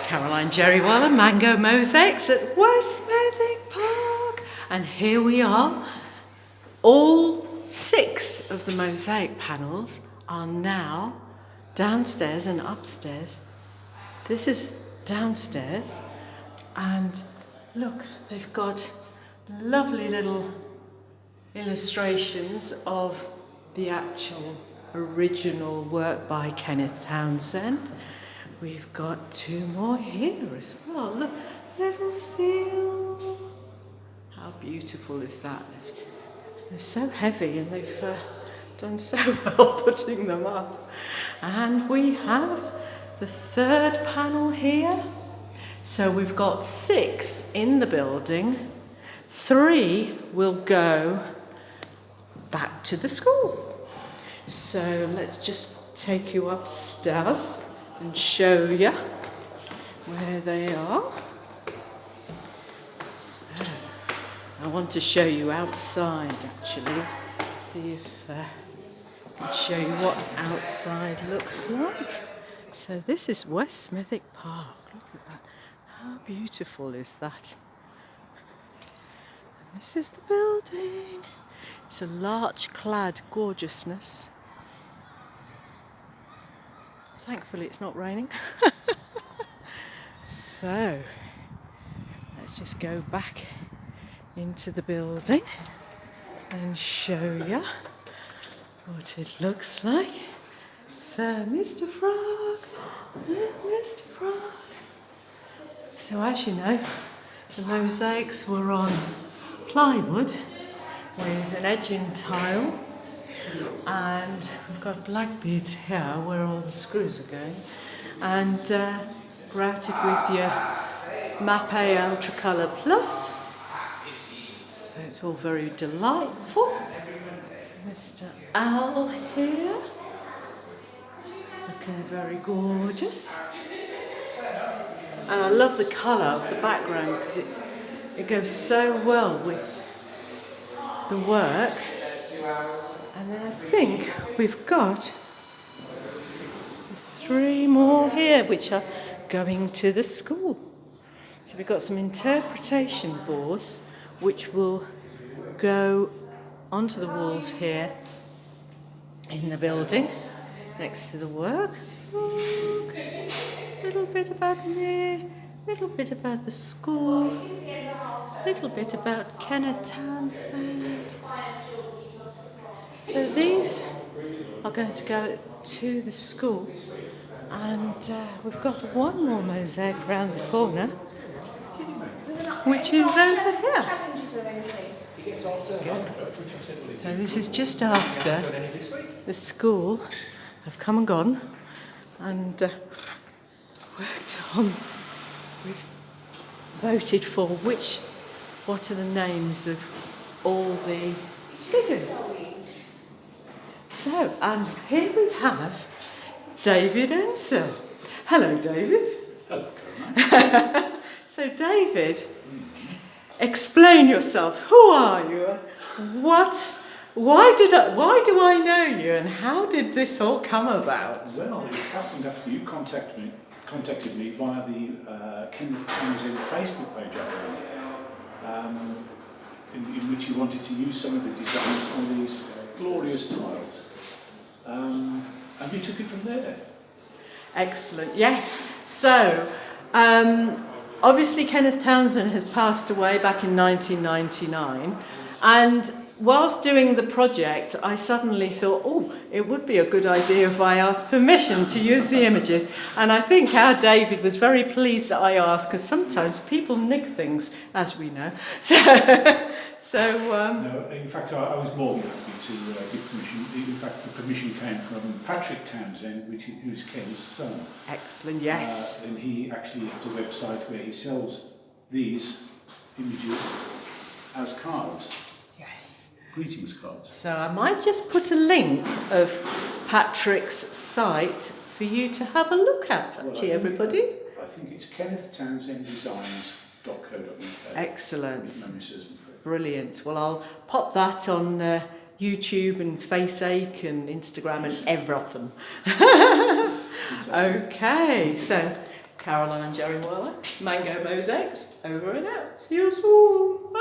Caroline Jerrywalla, Mango Mosaics at West Smethwick Park. And here we are. All 6 of the mosaic panels are now downstairs and upstairs. This is downstairs, and look, they've got lovely little illustrations of the actual original work by Kenneth Townsend. We've got 2 more here as well. Look, little seal. How beautiful is that? They're so heavy, and they've done so well putting them up. And we have the 3rd panel here. So we've got 6 in the building. 3 will go back to the school. So let's just take you upstairs and show you where they are. So, I want to show you outside actually, see if I can show you what outside looks like. So this is West Smethwick Park, look at that, how beautiful is that? And this is the building, it's a larch-clad gorgeousness. Thankfully it's not raining. So, let's just go back into the building and show you what it looks like. So, Mr. Frog, Mr. Frog. So as you know, the mosaics were on plywood with an edging tile. And we've got black beads here where all the screws are going, and grouted with your Mapei Ultra Colour Plus, so it's all very delightful. Mr. Owl here, looking very gorgeous, and I love the colour of the background because it goes so well with the work. And then I think we've got 3 more here which are going to the school. So we've got some interpretation boards which will go onto the walls here in the building next to the work. Look, a little bit about me, a little bit about the school, a little bit about Kenneth Townsend. So these are going to go to the school, and we've got 1 more mosaic round the corner, which is over here. So this is just after the school have come and gone and worked on, we've voted for what are the names of all the figures. So, and here we have David Ensel. Hello, David. Hello, Caroline. So, David, explain yourself. Who are you? Why do I know you, and how did this all come about? Well, it happened after you contacted me via the Kenneth Townsend Facebook page, I believe, in which you wanted to use some of the designs on these glorious tiles. And you took it from there then? Excellent, yes. So, obviously Kenneth Townsend has passed away back in 1999, and whilst doing the project I suddenly thought, oh, it would be a good idea if I asked permission to use the images, and I think our David was very pleased that I asked, because sometimes people nick things, as we know. No, in fact I was more than happy to give permission. In fact the permission came from Patrick Townsend, who's Ken's son. Excellent, yes. And he actually has a website where he sells these images as cards. Yes. Greetings cards. So I might just put a link of Patrick's site for you to have a look at, actually, everybody. I think it's kennethtownsenddesigns.co.uk. Excellent. Brilliant. Well, I'll pop that on YouTube and Faceache and Instagram and everything. Okay, so Caroline and Jerry Waller, Mango Mosaics, over and out. See you soon. Bye.